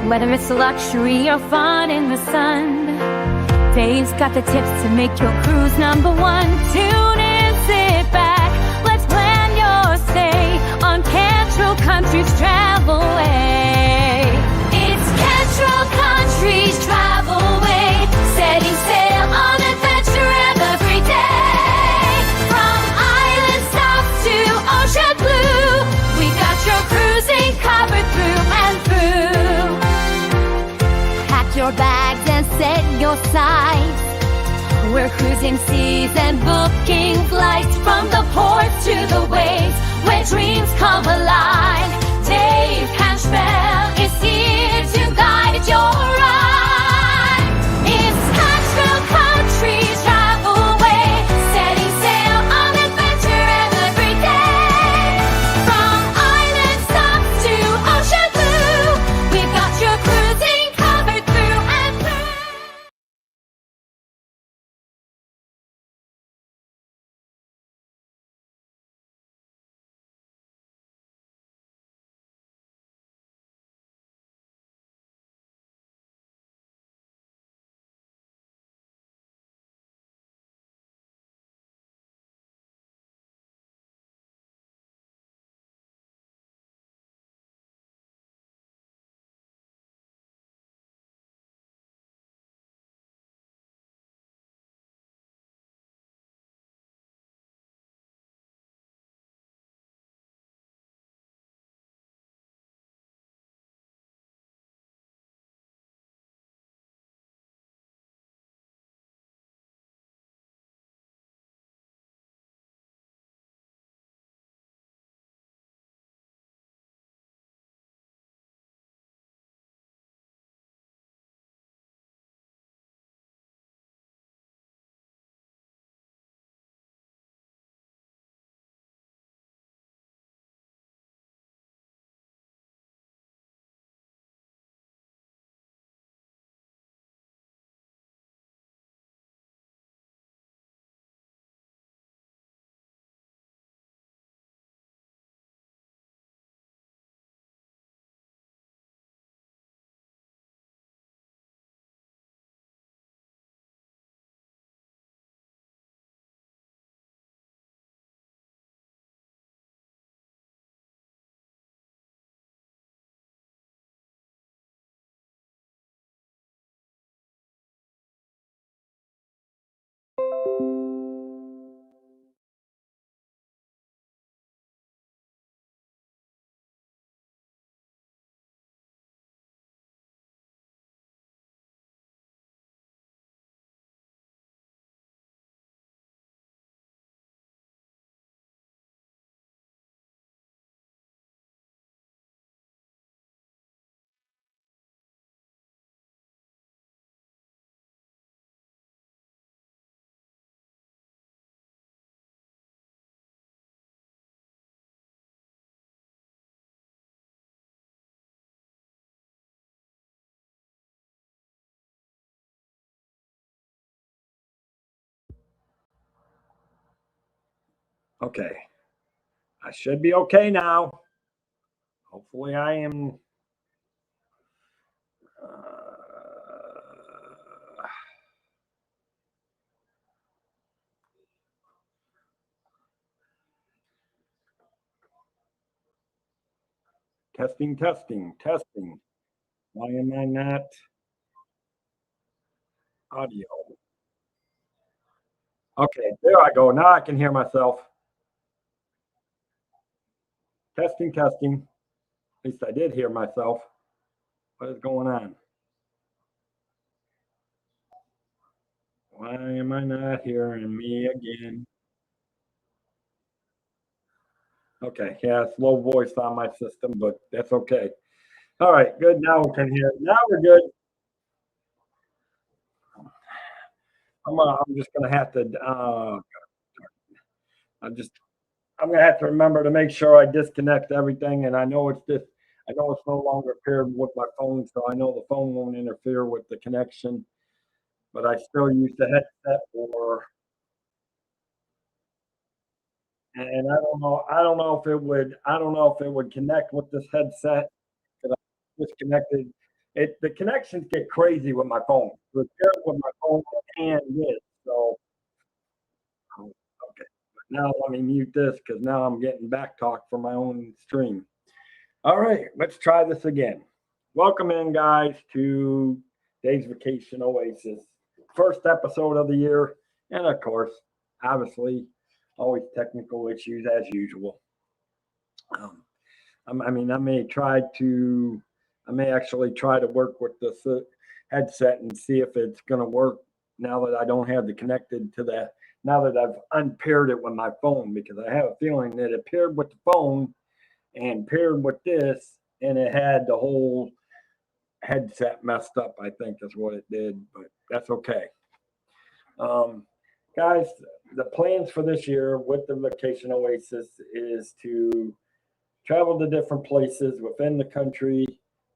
Whether it's luxury or fun in the sun, Dave's got the tips to make your cruise #1. Tune in, sit back, let's plan your stay on Cantrell Country's Travelway. It's Cantrell Country's Travelway, setting sail on adventure every day. From island stops to ocean blue, we got your cruising covered through and through. Pack your bags and set your sights. We're cruising seas and booking flights from the ports to the waves where dreams come alive. Dave Cantrell is here to guide your ride. It's Cantrell Country's Travelway, setting sail on adventure every day. From island stops to ocean blue, we've got your cruising covered through and through. Okay, I should be okay now. Hopefully, I am. Testing, testing, testing. Why am I not audio? Okay, there I go. Now I can hear myself. Testing, testing. At least I did hear myself. What is going on? Why am I not hearing me again? Okay, yeah, it's low voice on my system, but that's okay. All right, good. Now we can hear. Now we're good. I'm just gonna have to. I'm just. I'm gonna have to remember to make sure I disconnect everything. And I know it's just. I know it's no longer paired with my phone, so I know the phone won't interfere with the connection. But I still use the headset for. And I don't know. I don't know if it would. I don't know if it would connect with this headset that I disconnected. the connections get crazy with my phone. It's paired with my phone and this. So okay. Now let me mute this because now I'm getting back talk from my own stream. All right, let's try this again. Welcome in, guys, to Dave's Vacation Oasis. First episode of the year. And of course, obviously, always technical issues as usual. I may I may actually try to work with this headset and see if it's going to work now that I don't have the connected to that. Now that I've unpaired it with my phone, because I have a feeling that it paired with the phone and paired with this, and it had the whole headset messed up. I think is what it did, but that's okay. Guys, the plans for this year with the Vacation Oasis is to travel to different places within the country.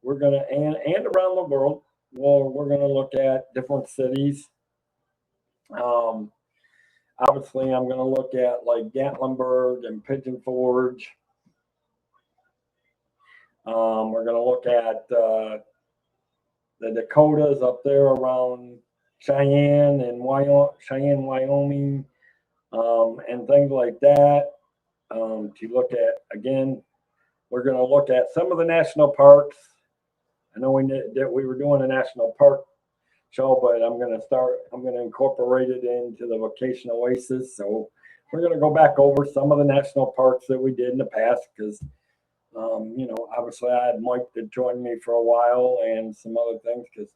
We're gonna and around the world. Well, we're gonna look at different cities. Um, Obviously, I'm gonna look at like Gatlinburg and Pigeon Forge. We're gonna look at the Dakotas up there around Cheyenne and Wyoming, and things like that. To look at again, we're going to look at some of the national parks. I know that we were doing a national park show, but I'm going to incorporate it into the Vacation Oasis. So we're going to go back over some of the national parks that we did in the past because, obviously I had Mike to join me for a while and some other things because,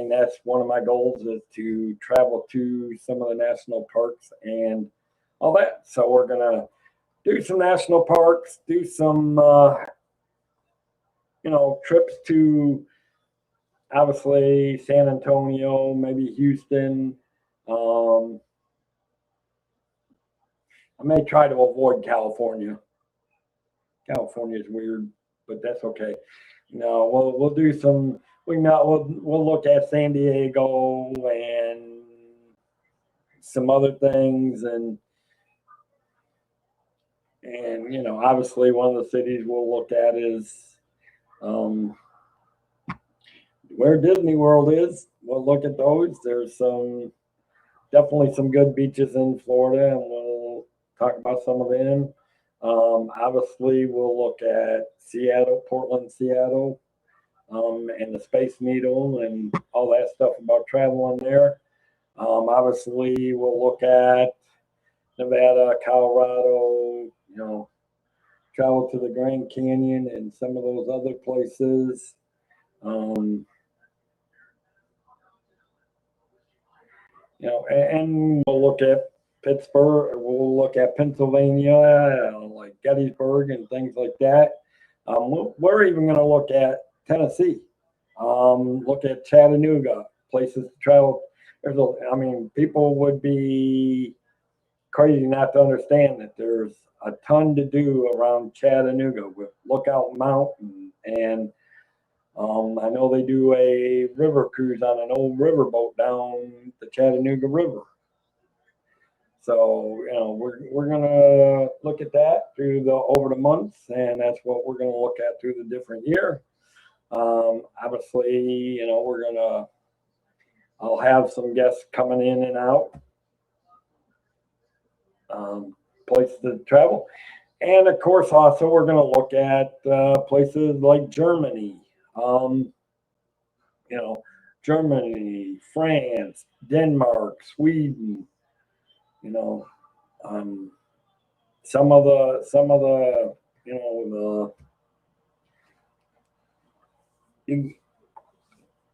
that's one of my goals is to travel to some of the national parks and all that. So we're going to do some national parks, do some, trips to obviously San Antonio, maybe Houston. I may try to avoid California. California is weird, but that's okay. No, we'll do some. We'll look at San Diego and some other things and obviously one of the cities we'll look at is where Disney World is. We'll look at those. There's definitely some good beaches in Florida, and we'll talk about some of them. Obviously, we'll look at Seattle, Portland, Seattle, and the Space Needle and all that stuff about traveling there. Obviously, we'll look at Nevada, Colorado, travel to the Grand Canyon and some of those other places. And we'll look at Pittsburgh, we'll look at Pennsylvania, like Gettysburg and things like that. We're even going to look at Tennessee, look at Chattanooga, places to travel. People would be crazy not to understand that there's a ton to do around Chattanooga with Lookout Mountain. And I know they do a river cruise on an old riverboat down the Chattanooga River. So, we're going to look at that over the months, and that's what we're going to look at through the different year. Obviously, I'll have some guests coming in and out, places to travel. And of course, also, we're going to look at places like Germany, Germany, France, Denmark, Sweden, some of the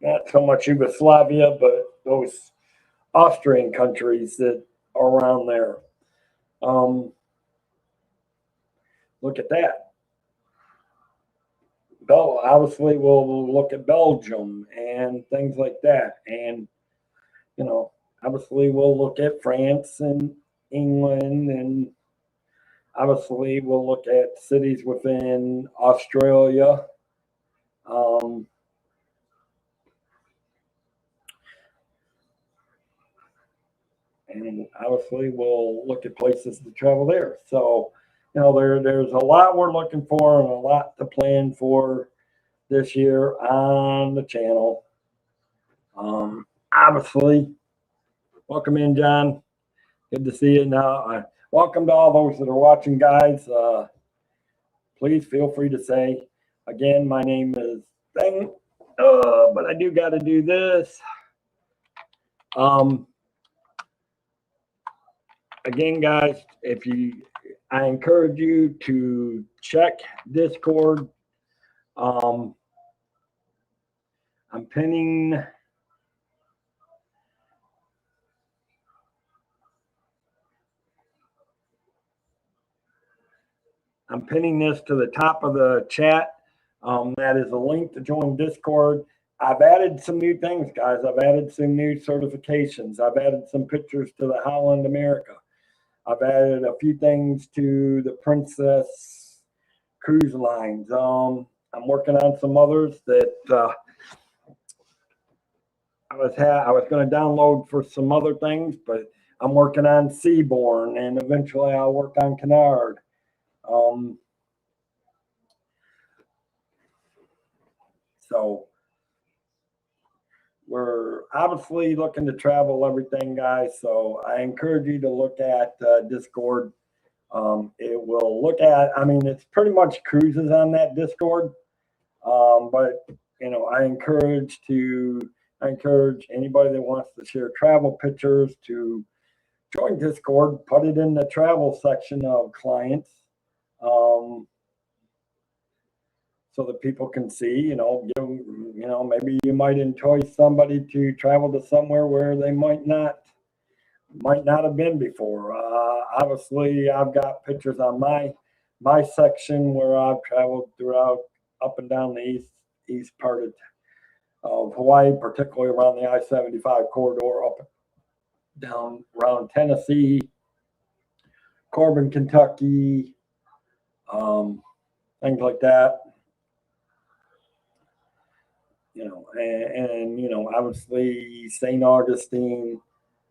not so much Yugoslavia, but those Austrian countries that are around there. Look at that. Obviously, we'll look at Belgium and things like that. And, obviously, we'll look at France and England. And obviously, we'll look at cities within Australia. And obviously, we'll look at places to travel there. So, there's a lot we're looking for and a lot to plan for this year on the channel. Obviously, welcome in, John. Good to see you now. Welcome to all those that are watching, guys. Please feel free to say, again, my name is Thing, but I do got to do this. Again, guys, I encourage you to check Discord. I'm pinning this to the top of the chat. That is a link to join Discord. I've added some new things, guys. I've added some new certifications. I've added some pictures to the Holland America. I've added a few things to the Princess Cruise Lines. I'm working on some others that I was going to download for some other things, but I'm working on Seabourn, and eventually I'll work on Canard. So we're obviously looking to travel everything, guys. So I encourage you to look at Discord. It will look at, I mean, it's pretty much cruises on that Discord. But you know, I encourage anybody that wants to share travel pictures to join Discord, put it in the travel section of clients. So that people can see, maybe you might entice somebody to travel to somewhere where they might not have been before. Obviously, I've got pictures on my section where I've traveled throughout up and down the east part of Hawaii, particularly around the I-75 corridor, up down around Tennessee, Corbin, Kentucky, things like that. Obviously St. Augustine.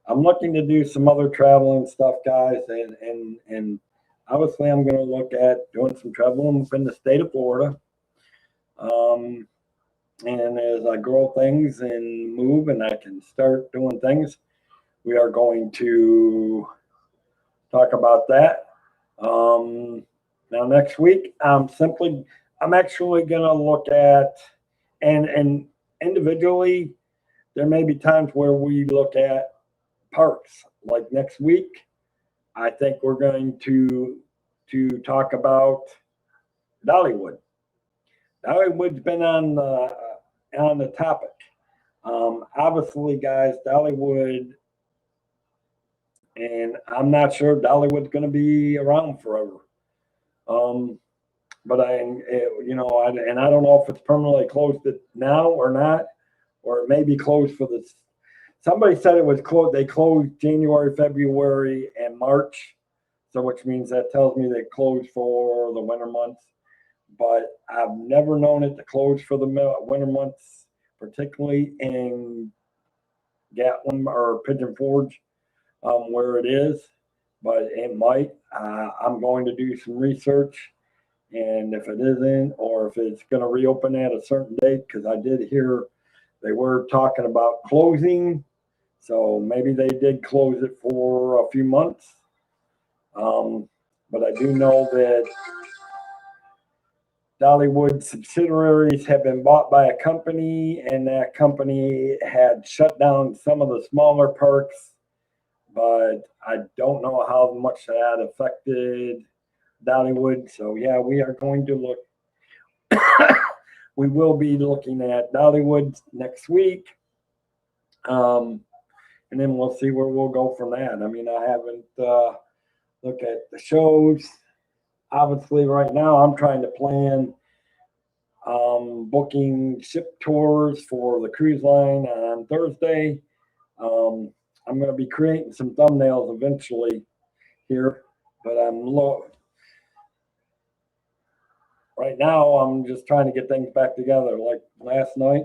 I'm looking to do some other traveling stuff, guys, and obviously I'm going to look at doing some traveling in the state of Florida. And as I grow things and move and I can start doing things, we are going to talk about that. Now next week, I'm actually going to look at, and individually, there may be times where we look at parks. Like next week, I think we're going to talk about Dollywood. Dollywood's been on the topic. Obviously, guys, Dollywood, and I'm not sure Dollywood's going to be around forever. But I don't know if it's permanently closed now or not, or it may be closed for this. Somebody said it was closed. They closed January, February, and March. So which means that tells me they closed for the winter months. But I've never known it to close for the winter months, particularly in Gatlin or Pigeon Forge, where it is. But it might. I'm going to do some research. And if it isn't, or if it's going to reopen at a certain date, because I did hear they were talking about closing. So maybe they did close it for a few months. But I do know that Dollywood subsidiaries have been bought by a company, and that company had shut down some of the smaller parks. But I don't know how much that affected Dollywood. So yeah, we are going to look. We will be looking at Dollywood next week, and then we'll see where we'll go from that. I mean, I haven't looked at the shows. Obviously, right now I'm trying to plan booking ship tours for the cruise line on Thursday. I'm going to be creating some thumbnails eventually here, but right now, I'm just trying to get things back together. Like last night,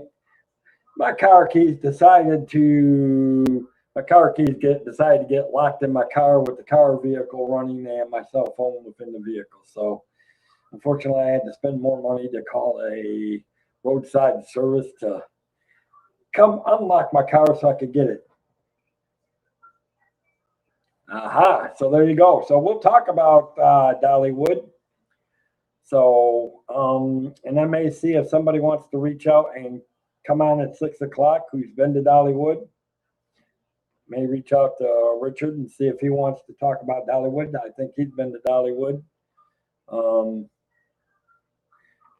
my car keys decided to get locked in my car with the car vehicle running and my cell phone within the vehicle. So unfortunately, I had to spend more money to call a roadside service to come unlock my car so I could get it. Aha, so there you go. So we'll talk about Dollywood. So, and I may see if somebody wants to reach out and come on at 6 o'clock who's been to Dollywood. May reach out to Richard and see if he wants to talk about Dollywood. I think he's been to Dollywood.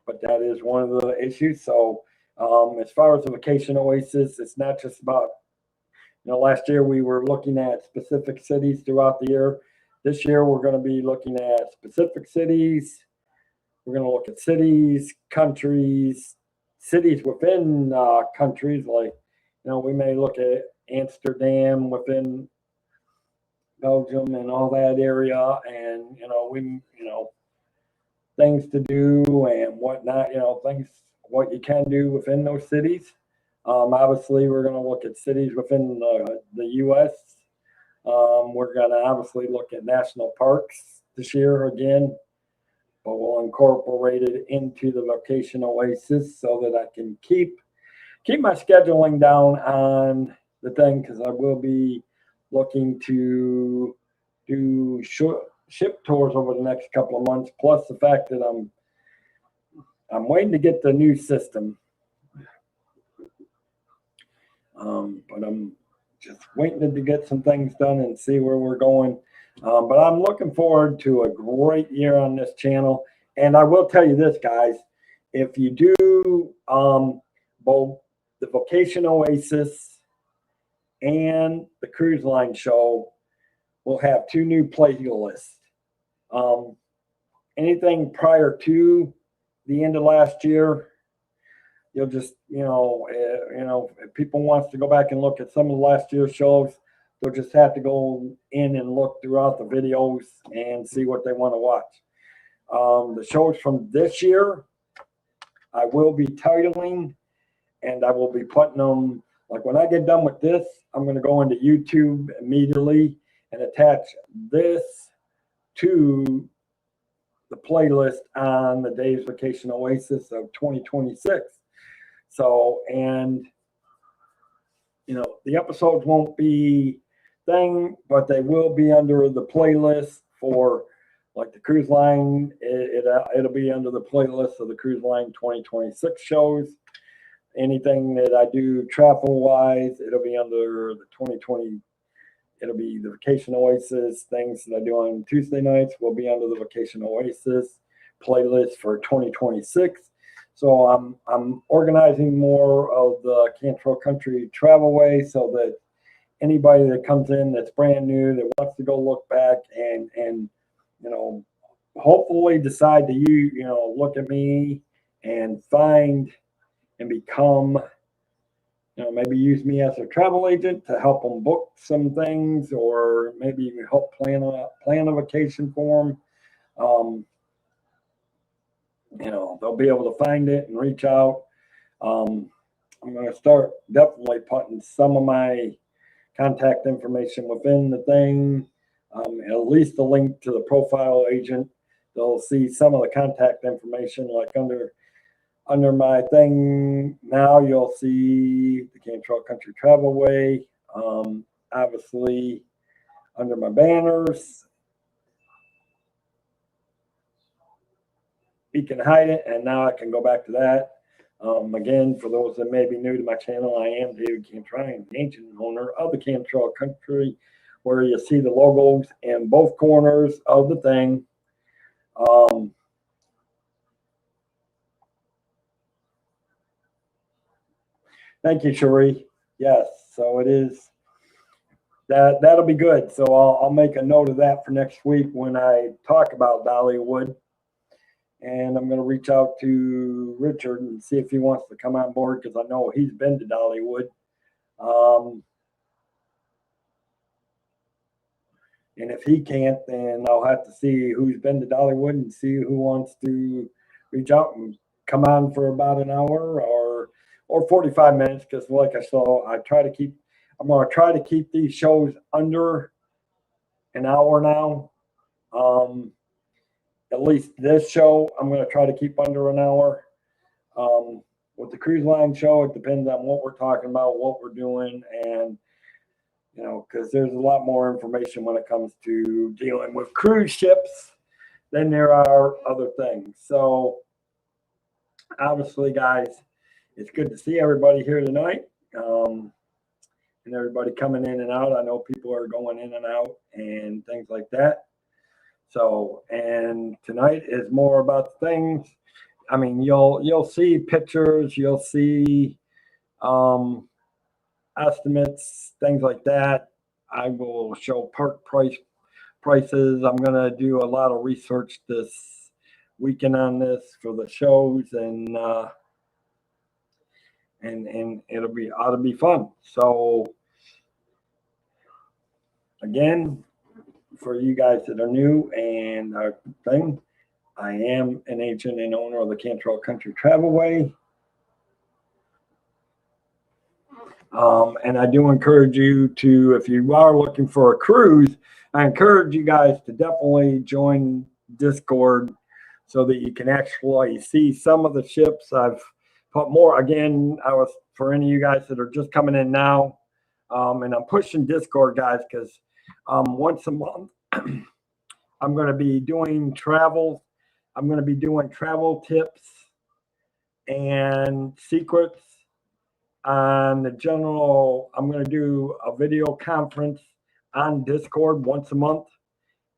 But that is one of the issues. So, as far as the Vacation Oasis, it's not just about, last year we were looking at specific cities throughout the year. This year we're going to be looking at specific cities. We're going to look at cities, countries, cities within countries. Like, we may look at Amsterdam within Belgium and all that area, and things to do and whatnot. What you can do within those cities. Obviously, we're going to look at cities within the U.S. We're going to obviously look at national parks this year again, but we'll incorporate it into the Vacation Oasis so that I can keep my scheduling down on the thing, because I will be looking to do ship tours over the next couple of months. Plus the fact that I'm waiting to get the new system. But I'm just waiting to get some things done and see where we're going. But I'm looking forward to a great year on this channel. And I will tell you this, guys, if you do both the Vacation Oasis and the Cruise Line Show, we'll have 2 new playlists. Anything prior to the end of last year, you'll just, if people wants to go back and look at some of last year's shows, they'll just have to go in and look throughout the videos and see what they want to watch. The shows from this year, I will be titling, and I will be putting them, like when I get done with this, I'm going to go into YouTube immediately and attach this to the playlist on the Dave's Vacation Oasis of 2026. So, and the episodes won't be but they will be under the playlist for like the cruise line. It'll be under the playlist of the Cruise Line 2026 shows. Anything that I do travel wise, it'll be under the 2020. It'll be the Vacation Oasis. Things that I do on Tuesday nights will be under the Vacation Oasis playlist for 2026. So I'm organizing more of the Cantrell Country Travelway so that anybody that comes in that's brand new that wants to go look back and hopefully decide to look at me and find and become, maybe use me as a travel agent to help them book some things, or maybe even help plan a vacation for them. They'll be able to find it and reach out. I'm going to start definitely putting some of my contact information within the thing, at least a link to the profile agent. They'll see some of the contact information, like under my thing now. You'll see the Cantrell Country Travelway. Obviously, under my banners, you can hide it, and now I can go back to that. Again, for those that may be new to my channel, I am David Cantrell, the ancient owner of the Cantrell Country, where you see the logos in both corners of the thing. Thank you, Cherie. Yes, so it is. That'll be good. So I'll make a note of that for next week when I talk about Dollywood. And I'm going to reach out to Richard and see if he wants to come on board, because I know he's been to Dollywood. And if he can't, then I'll have to see who's been to Dollywood and see who wants to reach out and come on for about an hour or 45 minutes. Because like I said, I'm going to try to keep these shows under an hour now. At least this show, I'm going to try to keep under an hour. with the cruise line show, it depends on what we're talking about, what we're doing, and because there's a lot more information when it comes to dealing with cruise ships than there are other things. So obviously, guys, it's good to see everybody here tonight. And everybody coming in and out. I know people are going in and out and things like that. So, and tonight is more about things. I mean, you'll see pictures, you'll see estimates, things like that. I will show park prices. I'm gonna do a lot of research this weekend on this for the shows, and it'll be ought to be fun. So again, for you guys that are new and thing, I am an agent and owner of the Cantrell Country Travelway. And I do encourage you to, if you are looking for a cruise, I encourage you guys to definitely join Discord so that you can actually see some of the ships. I've put more, again, for any of you guys that are just coming in now, and I'm pushing Discord, guys, because once a month, I'm going to be doing travel. I'm going to be doing travel tips and secrets on the general. I'm going to do a video conference on Discord once a month,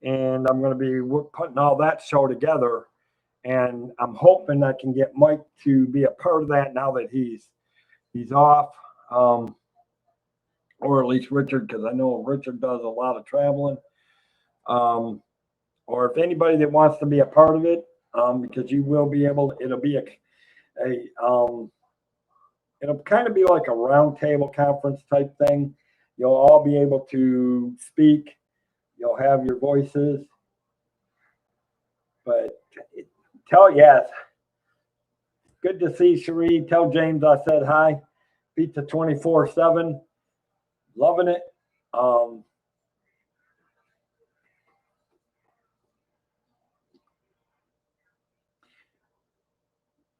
and I'm going to be putting all that show together. And I'm hoping I can get Mike to be a part of that now that he's off, or at least Richard, because I know Richard does a lot of traveling. Or if anybody that wants to be a part of it, because you will be able, it'll be it'll kind of be like a roundtable conference type thing. You'll all be able to speak. You'll have your voices. But yes, good to see Cherie. Tell James I said hi. Pizza 24/7. Loving it.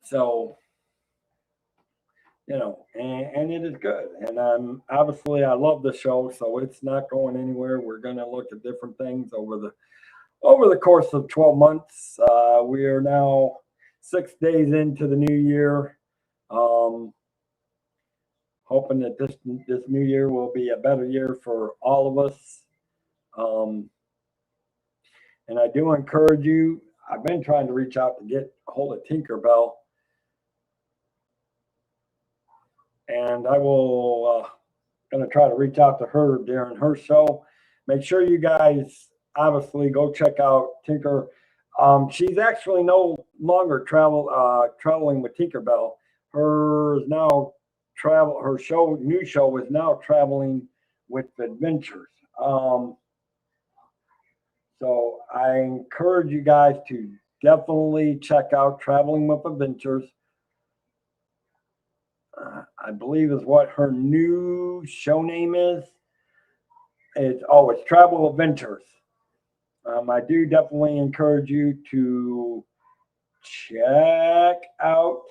So, and it is good. And obviously I love the show, so it's not going anywhere. We're going to look at different things over the course of 12 months. We are now 6 days into the new year. Hoping that this new year will be a better year for all of us. And I do encourage you. I've been trying to reach out to get a hold of Tinkerbell. And I will going to try to reach out to her during her show. Make sure you guys obviously go check out Tinker. She's actually no longer traveling with Tinkerbell. Her new show is now traveling with Adventures. So I encourage you guys to definitely check out Traveling with Adventures. I believe is what her new show name is. It's Travel Adventures. I do definitely encourage you to check out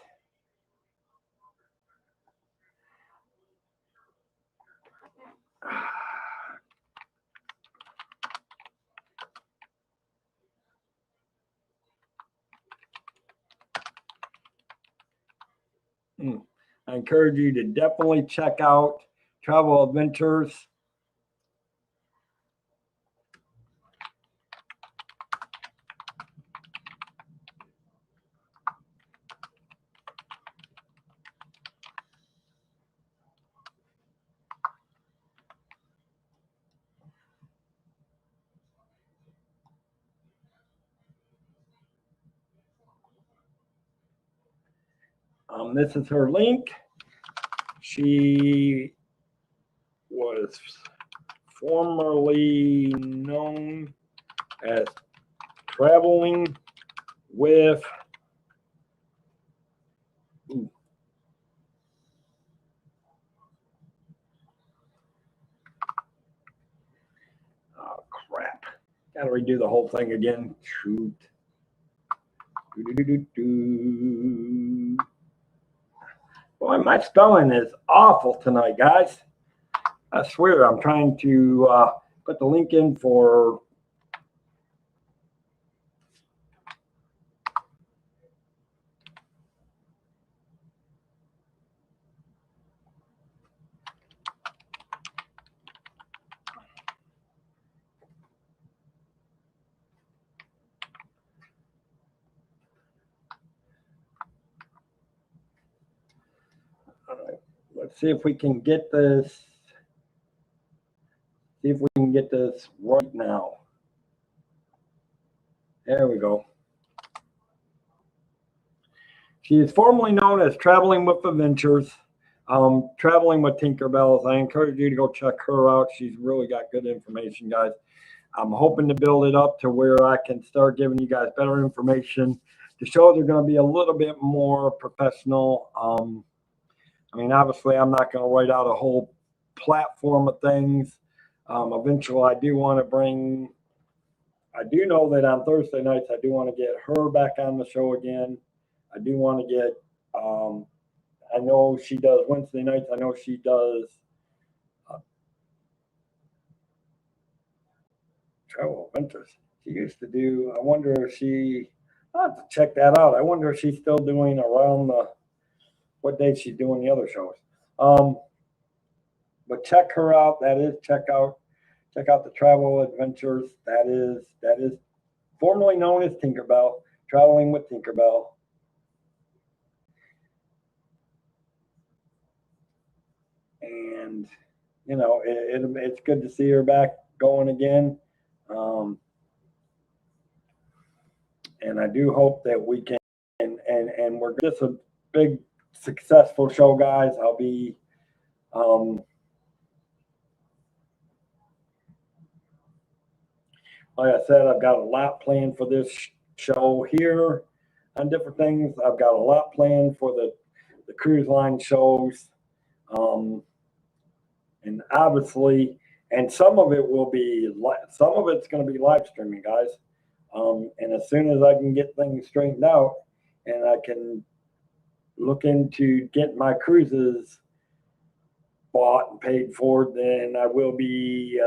I encourage you to definitely check out Travel Adventures. This is her link. She was formerly known as Traveling with oh crap. Gotta redo the whole thing again. Shoot. Boy, my spelling is awful tonight, guys. I swear, I'm trying to put the link in for. Let's see if we can get this. See if we can get this right now. There we go. She is formerly known as Traveling with Adventures, Traveling with Tinkerbells. I encourage you to go check her out. She's really got good information, guys. I'm hoping to build it up to where I can start giving you guys better information. The shows are going to be a little bit more professional. I mean, obviously, I'm not going to write out a whole platform of things. Eventually, I do want to bring. I do know that on Thursday nights, I do want to get her back on the show again. I do want to get. I know she does Wednesday nights. I know she does Travel Adventures. She used to do. I wonder if she. I'll have to check that out. I wonder if she's still doing around the. What day she's doing the other shows. But check her out. That is check out the Travel Adventures. That is formerly known as Tinkerbell. Traveling with Tinkerbell. And you know, it's good to see her back going again. And I do hope that we can, and we're just a big successful show, guys. I'll be, like I said, I've got a lot planned for this show here on different things. I've got a lot planned for the cruise line shows. And obviously, and some of it will be, some of it's going to be live streaming, guys. And as soon as I can get things straightened out and I can look into getting my cruises bought and paid for, then I will be,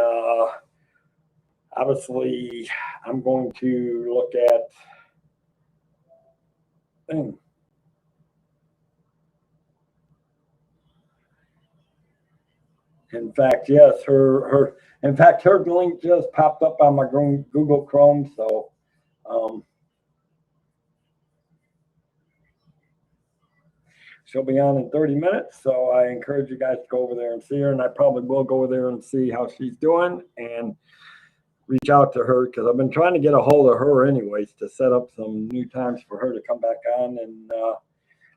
obviously, I'm going to look at things. In fact, yes, her link just popped up on my Google Chrome. So, she'll be on in 30 minutes. So I encourage you guys to go over there and see her. And I probably will go over there and see how she's doing and reach out to her because I've been trying to get a hold of her anyways to set up some new times for her to come back on. And,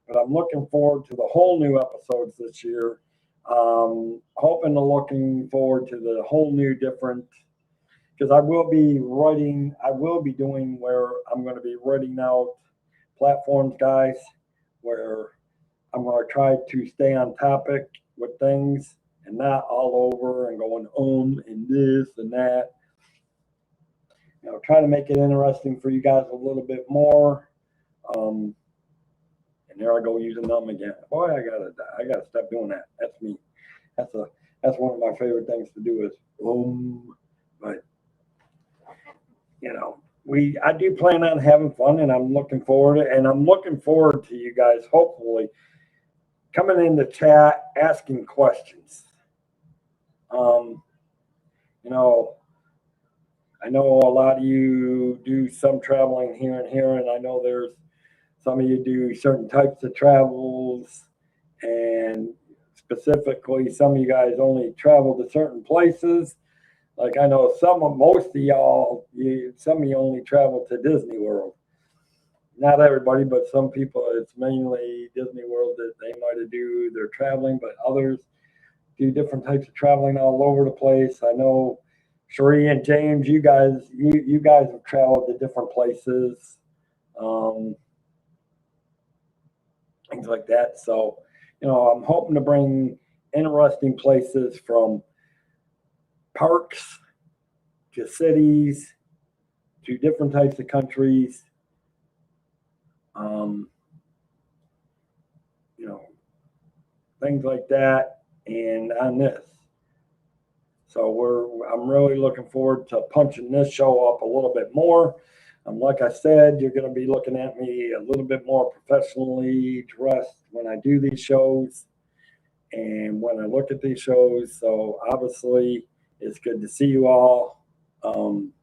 but I'm looking forward to the whole new episodes this year. Looking forward to the whole new different, because I will be doing where I'm going to be writing out platforms, guys, where I'm going to try to stay on topic with things and not all over and going and this and that. You know, try to make it interesting for you guys a little bit more. And there I go using them again. Boy, I gotta stop doing that. That's me. That's one of my favorite things to do is but you know, I do plan on having fun and I'm looking forward to you guys hopefully coming in the chat asking questions. You know, I know a lot of you do some traveling here and here, and I know there's some of you do certain types of travels, and specifically some of you guys only travel to certain places. Like I know most of y'all, some of you only travel to Disney World. Not everybody, but some people, it's mainly Disney World that they might do their traveling, but others do different types of traveling all over the place. I know Sheree and James, you guys have traveled to different places, things like that. So, you know, I'm hoping to bring interesting places from parks to cities to different types of countries. You know, things like that, and on this. So I'm really looking forward to punching this show up a little bit more. Like I said, you're going to be looking at me a little bit more professionally dressed when I do these shows and when I look at these shows. So obviously, it's good to see you all. And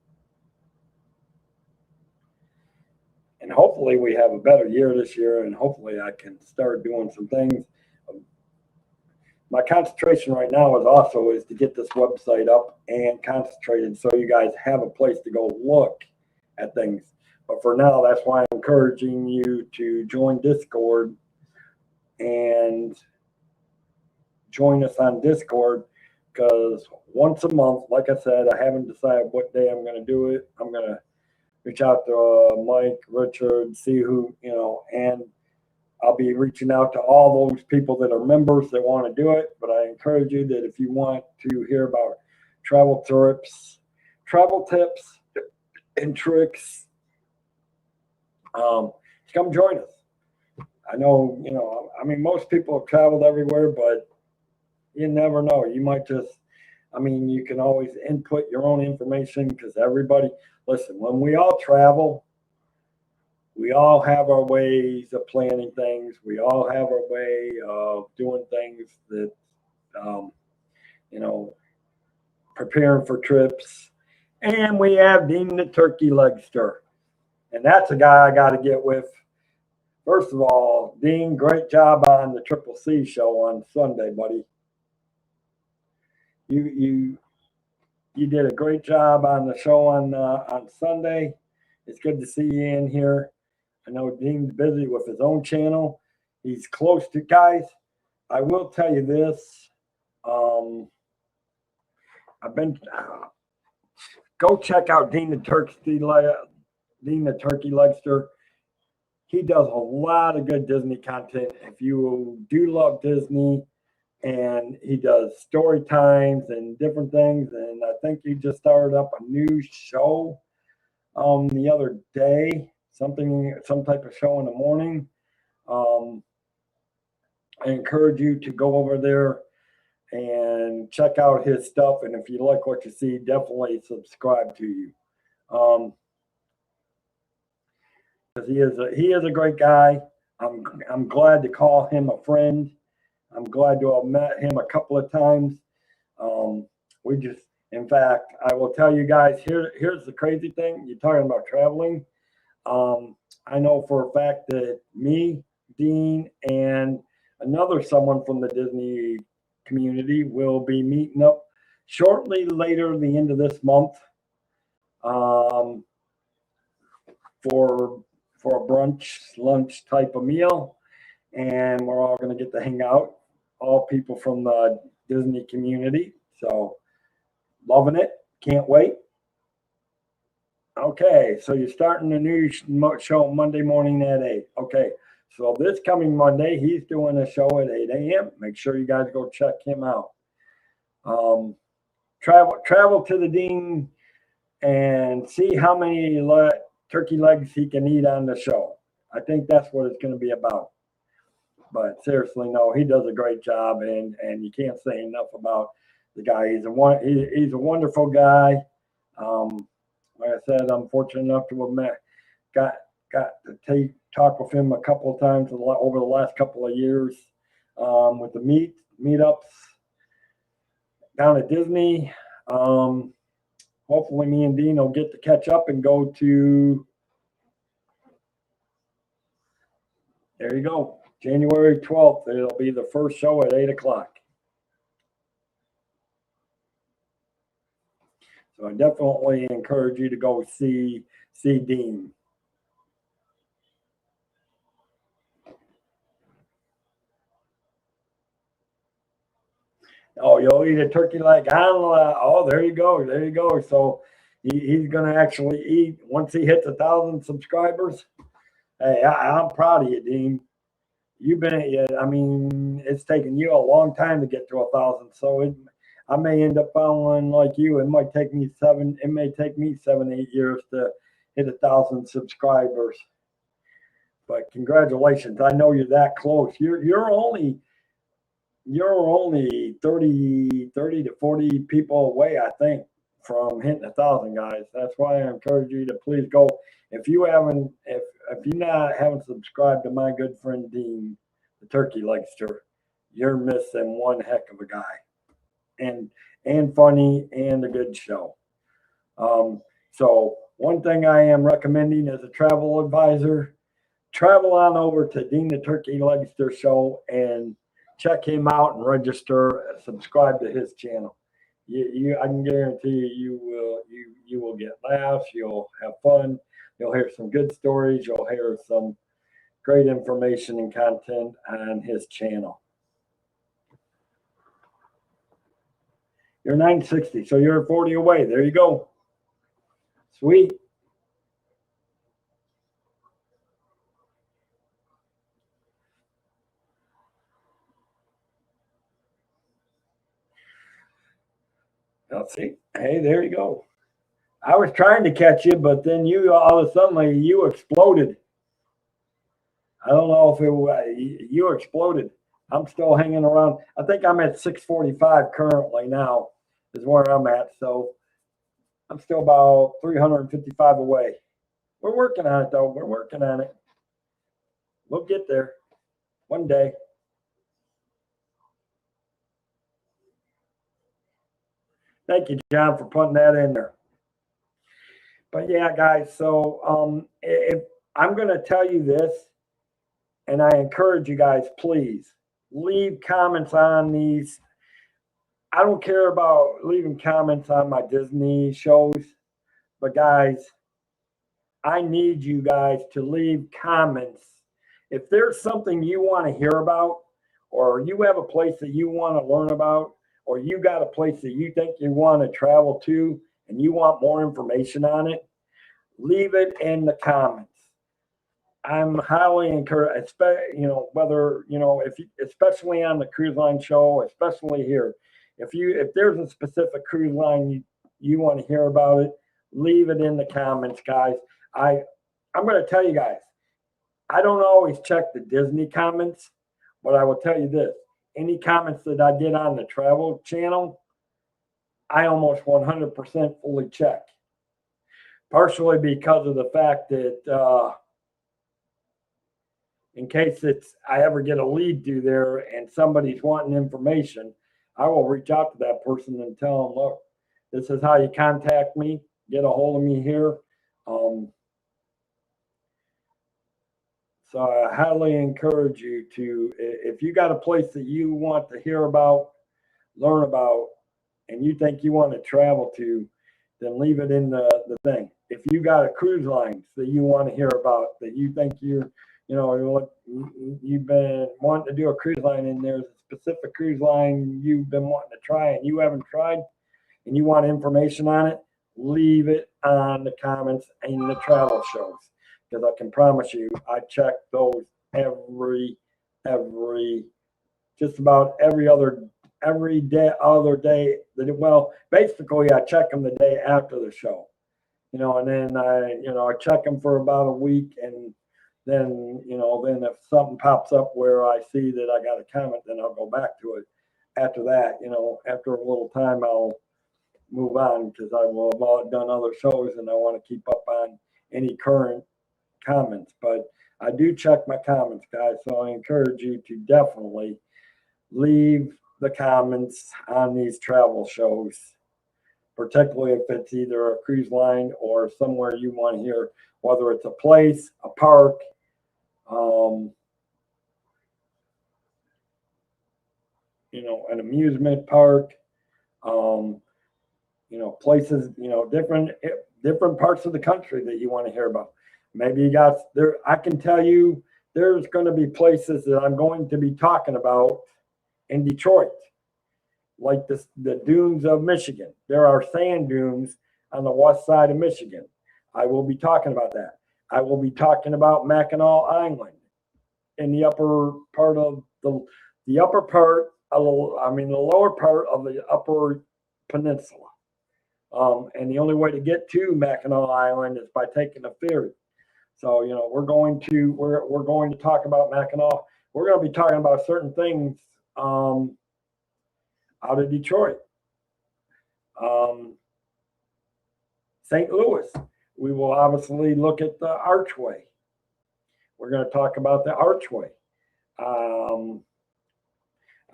hopefully we have a better year this year, and hopefully I can start doing some things. My concentration right now is to get this website up and concentrated so you guys have a place to go look at things. But for now, that's why I'm encouraging you to join Discord and join us on Discord, because once a month, like I said, I haven't decided what day I'm going to do it. I'm going to reach out to Mike, Richard, see who, and I'll be reaching out to all those people that are members that want to do it. But I encourage you that if you want to hear about travel tips, and tricks, come join us. I know, most people have traveled everywhere, but you never know. You might you can always input your own information, because listen, when we all travel, we all have our ways of planning things. We all have our way of doing things that, preparing for trips. And we have Dean the Turkey Legster. And that's a guy I got to get with. First of all, Dean, great job on the Triple C show on Sunday, buddy. You did a great job on the show on Sunday. It's good to see you in here. I know Dean's busy with his own channel. He's close to guys. I will tell you this. Go check out Dean the Turkey Legster. He does a lot of good Disney content. If you do love Disney, and he does story times and different things. And I think he just started up a new show the other day, some type of show in the morning. I encourage you to go over there and check out his stuff. And if you like what you see, definitely subscribe to you. Because he is a great guy. I'm glad to call him a friend. I'm glad to have met him a couple of times. In fact, I will tell you guys, here's the crazy thing. You're talking about traveling. I know for a fact that me, Dean, and someone from the Disney community will be meeting up shortly later the end of this month for a brunch, lunch type of meal. And we're all going to get to hang out, all people from the Disney community. So loving it. Can't wait. Okay, so you're starting a new show Monday morning at 8. Okay, so this coming Monday, he's doing a show at 8 a.m. Make sure you guys go check him out. Travel to the Dean and see how many turkey legs he can eat on the show. I think that's what it's going to be about. But seriously, no, he does a great job, and you can't say enough about the guy. He's a wonderful guy. Like I said, I'm fortunate enough to have got to talk with him a couple of times over the last couple of years with the meetups down at Disney. Hopefully, me and Dean will get to catch up and go to. There you go. January 12th, it'll be the first show at 8 o'clock. So I definitely encourage you to go see Dean. Oh, you'll eat a turkey leg. Oh, there you go. There you go. So he's going to actually eat once he hits 1,000 subscribers. Hey, I'm proud of you, Dean. It's taken you a long time to get to 1,000. So I may end up following like you. It may take me 7-8 years to hit 1,000 subscribers. But congratulations. I know you're that close. You're only you're only 30 to 40 people away, I think, from hitting 1,000, guys. That's why I encourage you to please go. If you haven't subscribed to my good friend Dean, the Turkey Legster, you're missing one heck of a guy, and funny and a good show. So one thing I am recommending as a travel advisor, travel on over to Dean the Turkey Legster show and check him out and register, subscribe to his channel. I can guarantee you will get laughs, you'll have fun, you'll hear some good stories, you'll hear some great information and content on his channel. You're 960, so you're 40 away. There you go. Sweet. Let's see. Hey, there you go. I was trying to catch you, but then you all of a sudden you exploded. I don't know if you exploded. I'm still hanging around. I think I'm at 645 currently now is where I'm at. So I'm still about 355 away. We're working on it though. We're working on it. We'll get there one day. Thank you, John, for putting that in there. But yeah, guys, so if I'm going to tell you this, and I encourage you guys, please leave comments on these. I don't care about leaving comments on my Disney shows, but guys, I need you guys to leave comments. If there's something you want to hear about, or you have a place that you want to learn about, or you got a place that you think you want to travel to and you want more information on it, leave it in the comments. I'm highly encouraged, whether, especially on the cruise line show, especially here. If there's a specific cruise line you want to hear about it, leave it in the comments, guys. I'm going to tell you guys, I don't always check the Disney comments, but I will tell you this. Any comments that I get on the travel channel, I almost 100% fully check. Partially because of the fact that in case I ever get a lead through there and somebody's wanting information, I will reach out to that person and tell them, look, this is how you contact me. Get a hold of me here. So I highly encourage you to, if you got a place that you want to hear about, learn about, and you think you want to travel to, then leave it in the thing. If you got a cruise line that you want to hear about, that you think you've been wanting to do a cruise line and there's a specific cruise line you've been wanting to try and you haven't tried and you want information on it, leave it on the comments in the travel shows. Because I can promise you, I check those just about every other day. Well, basically, I check them the day after the show, and then I check them for about a week, and then if something pops up where I see that I got a comment, then I'll go back to it. After that, after a little time, I'll move on because I will have done other shows, and I want to keep up on any current comments. But I do check my comments, guys, so I encourage you to definitely leave the comments on these travel shows, particularly if it's either a cruise line or somewhere you want to hear, whether it's a place, a park, an amusement park, places, different parts of the country that you want to hear about. Maybe you got there. I can tell you there's going to be places that I'm going to be talking about in Detroit, like the dunes of Michigan. There are sand dunes on the west side of Michigan. I will be talking about that. I will be talking about Mackinac Island in the upper part of the lower part of the upper peninsula. And the only way to get to Mackinac Island is by taking a ferry. So we're going to talk about Mackinac. We're going to be talking about certain things out of Detroit. St. Louis, we will obviously look at the Archway. We're going to talk about the Archway.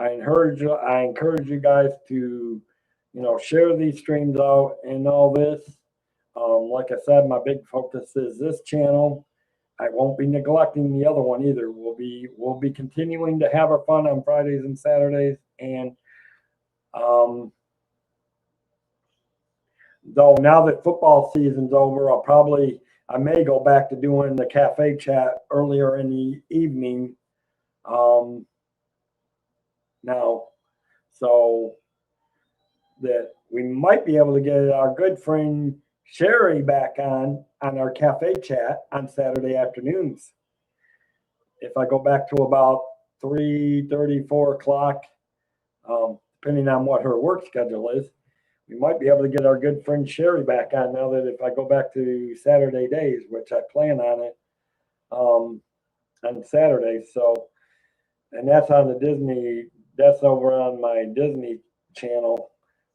I encourage you guys to, share these streams out and all this. Like I said, my big focus is this channel. I won't be neglecting the other one either. We'll be continuing to have our fun on Fridays and Saturdays, and though now that football season's over, I may go back to doing the cafe chat earlier in the evening now, so that we might be able to get our good friend Sherry back on our cafe chat on Saturday afternoons. If I go back to about 3:30, 4 o'clock, depending on what her work schedule is, we might be able to get our good friend Sherry back on now that if I go back to Saturday days, which I plan on it on Saturday. So, and that's on the Disney, that's over on my Disney channel.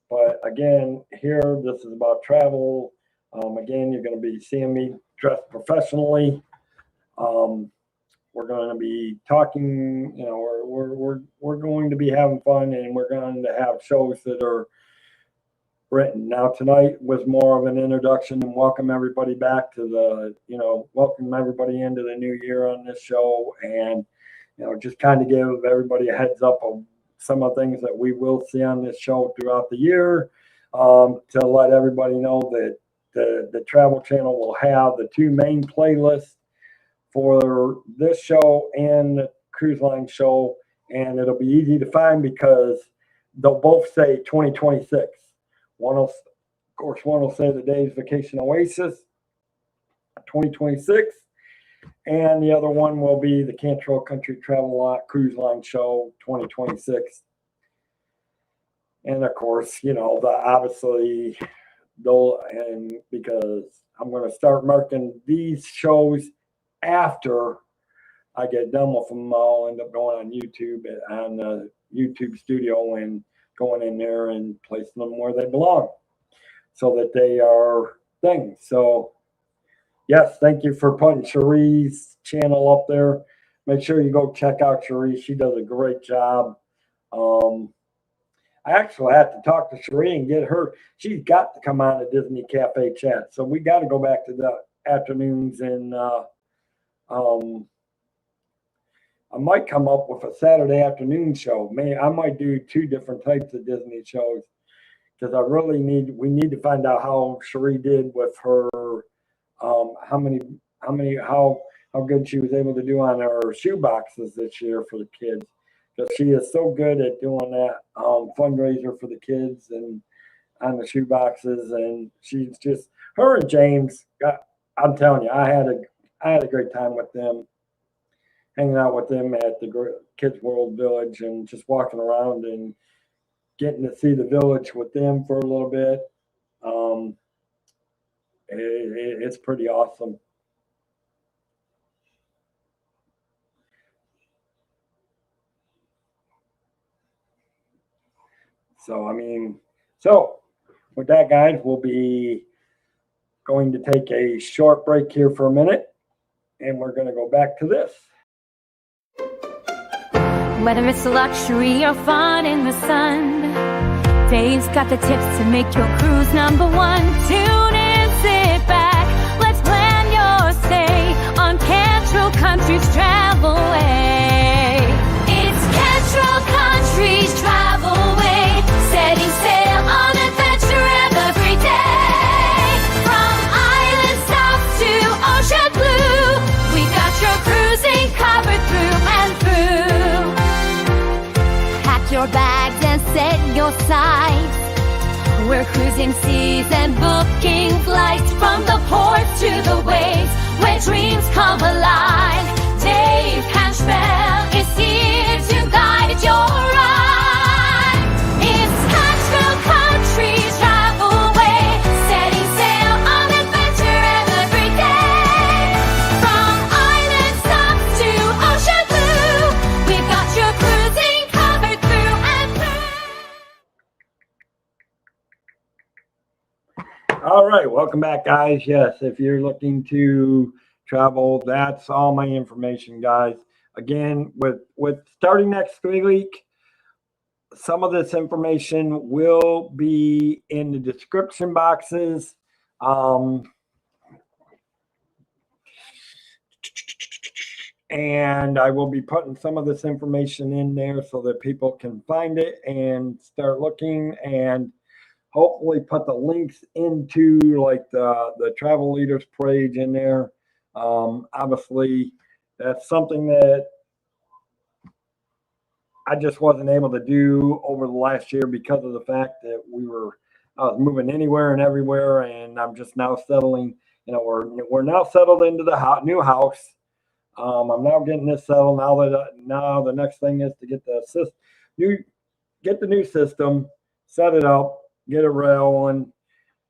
But again, here, this is about travel. Again, you're going to be seeing me dressed professionally. We're going to be talking, we're going to be having fun, and we're going to have shows that are written. Now, tonight was more of an introduction and welcome everybody back to welcome everybody into the new year on this show, and, just kind of give everybody a heads up of some of the things that we will see on this show throughout the year, to let everybody know that the Travel Channel will have the two main playlists for this show and the cruise line show, and it'll be easy to find because they'll both say 2026. One will say the Days Vacation Oasis 2026, and the other one will be the Cantrell Country Travel Cruise Line Show 2026. And of course, obviously, and because I'm going to start marking these shows after I get done with them, I'll end up going on YouTube, on the YouTube studio, and going in there and placing them where they belong so that they are things. So yes, thank you for putting Cherie's channel up there. Make sure you go check out Cherie. She does a great job. I actually have to talk to Cherie and get her. She's got to come on a Disney Cafe chat. So we got to go back to the afternoons, and I might come up with a Saturday afternoon show. I might do two different types of Disney shows, because we need to find out how Cherie did with her, how good she was able to do on her shoe boxes this year for the kids. Because she is so good at doing that fundraiser for the kids and on the shoe boxes, and she's just, her and James. I'm telling you, I had a great time with them, hanging out with them at the Kids World Village and just walking around and getting to see the village with them for a little bit. It's pretty awesome. So with that, guys, we'll be going to take a short break here for a minute, and we're going to go back to this. Whether it's luxury or fun in the sun, Dave's got the tips to make your cruise #1. Tune in, sit back, let's plan your stay on Cantrell Country's Travel Way. It's Cantrell Country's Travel Way, setting sail on adventure every day. From island south to ocean blue, we got your cruising covered through and through. Pack your bags and set your sights. We're cruising seas and booking flights from the ports to the waves where dreams come alive. Dave Cantrell is here to guide your ride. It's Cantrell Country's Travel Way, setting sail on adventure every day. From island south to ocean blue, we've got your cruising covered All right, welcome back, guys. Yes, if you're looking to travel, that's all my information, guys. Again, with starting next week, some of this information will be in the description boxes. And I will be putting some of this information in there so that people can find it and start looking, and hopefully put the links into like the travel leaders page in there. Obviously, that's something that I just wasn't able to do over the last year because of the fact that I was moving anywhere and everywhere, and I'm just now settling. You know, we're now settled into the new house. I'm now getting this settled. Now the next thing is to get get the new system, set it up, get it rolling,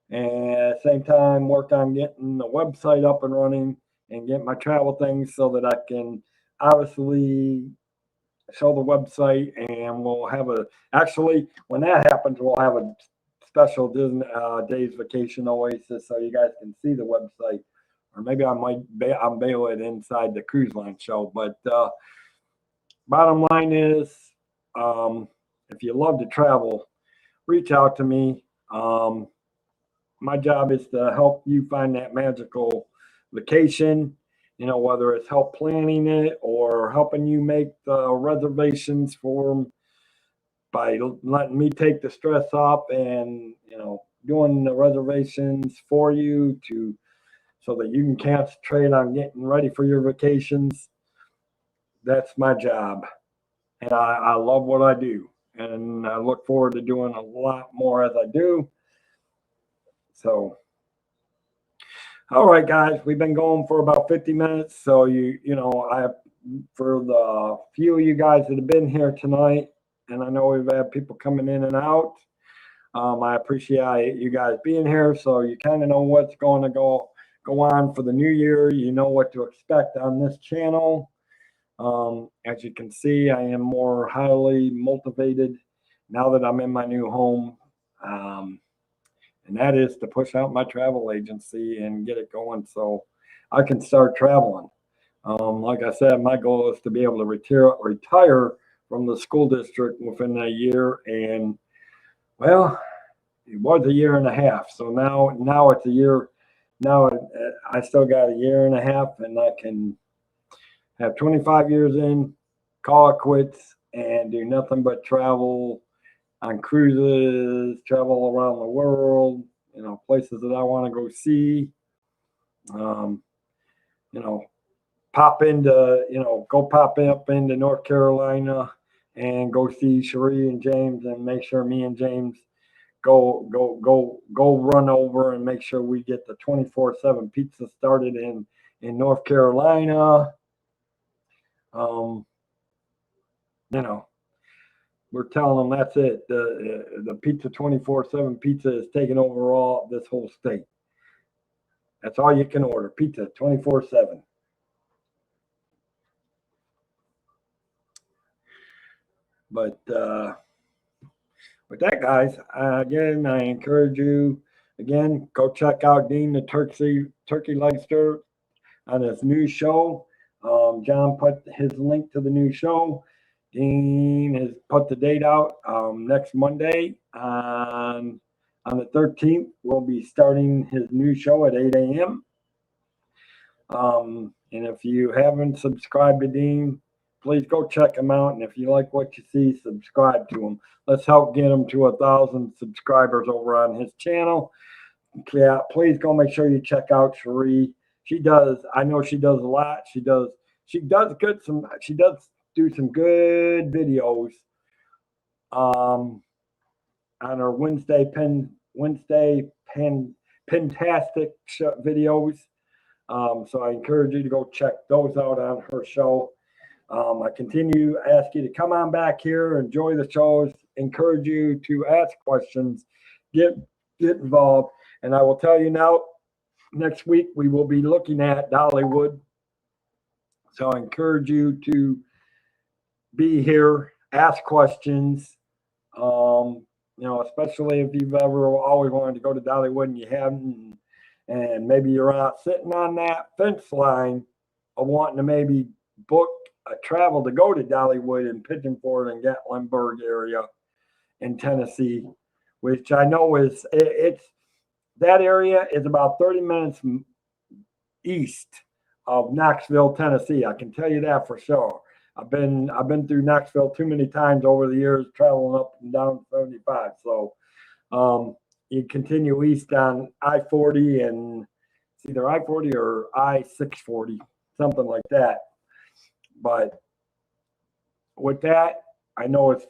and at the same time work on getting the website up and running and get my travel things so that I can obviously show the website, and we'll have actually when that happens we'll have a special Disney days vacation Oasis so you guys can see the website, or maybe I might unveil it inside the cruise line show. But bottom line is, if you love to travel, reach out to me. My job is to help you find that magical vacation, you know, whether it's help planning it or helping you make the reservations for them by letting me take the stress off and, you know, doing the reservations for you so that you can concentrate on getting ready for your vacations. That's my job. And I love what I do. And I look forward to doing a lot more as I do. So, all right, guys, we've been going for about 50 minutes. So for the few of you guys that have been here tonight, and I know we've had people coming in and out. I appreciate you guys being here. So you kind of know what's going to go on for the new year. You know what to expect on this channel. As you can see, I am more highly motivated now that I'm in my new home. And that is to push out my travel agency and get it going so I can start traveling. Like I said, my goal is to be able to retire from the school district within a year. And well, it was a year and a half. So now it's a year. Now I still got a year and a half, and I can have 25 years in, call it quits, and do nothing but travel on cruises, travel around the world, you know, places that I want to go see. You know, pop up into North Carolina and go see Cherie and James, and make sure me and James go run over and make sure we get the 24/7 pizza started in North Carolina. You know, we're telling them that's it. The pizza 24/7 pizza is taking over this whole state. That's all you can order, pizza 24/7. But with that, guys, again, I encourage you, again, go check out Dean the Turkey Legster on his new show. John put his link to the new show. Dean has put the date out next Monday on the 13th. We'll be starting his new show at 8 a.m. And if you haven't subscribed to Dean, please go check him out. And if you like what you see, subscribe to him. Let's help get him to 1,000 subscribers over on his channel. Yeah, please go make sure you check out Cherie. I know she does a lot. She does do some good videos on her Wednesday Pentastic videos. So I encourage you to go check those out on her show. I continue to ask you to come on back here, enjoy the shows, encourage you to ask questions, get involved. And I will tell you now, next week we will be looking at Dollywood. So I encourage you to be here, ask questions. especially if you've ever always wanted to go to Dollywood and you haven't, and maybe you're out sitting on that fence line of wanting to maybe book a travel to go to Dollywood and Pigeon Forge and Gatlinburg area in Tennessee, which I know it's that area is about 30 minutes east of Knoxville, Tennessee. I can tell you that for sure. I've been through Knoxville too many times over the years, traveling up and down 75. So you continue east on I-40, and it's either I-40 or I-640, something like that. But with that, I know it's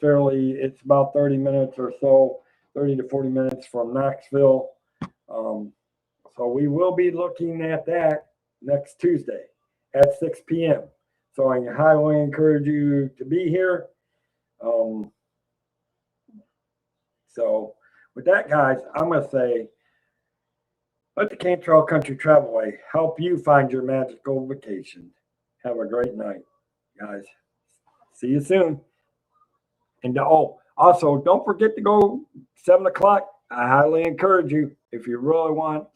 about 30 minutes or so, 30 to 40 minutes from Knoxville. So we will be looking at that next Tuesday at 6 p.m. So I highly encourage you to be here. So with that, guys, I'm going to say, let the Cantrell Country Travelway help you find your magical vacation. Have a great night, guys. See you soon. And also, don't forget to go 7 o'clock. I highly encourage you, if you really want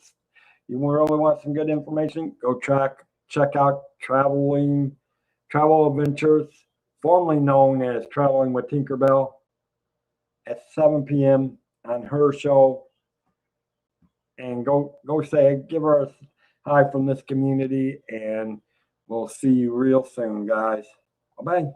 some good information, go check out Travel Adventures, formerly known as Traveling with Tinkerbell, at 7 p.m. on her show. And give her a hi from this community, and we'll see you real soon, guys. Bye-bye.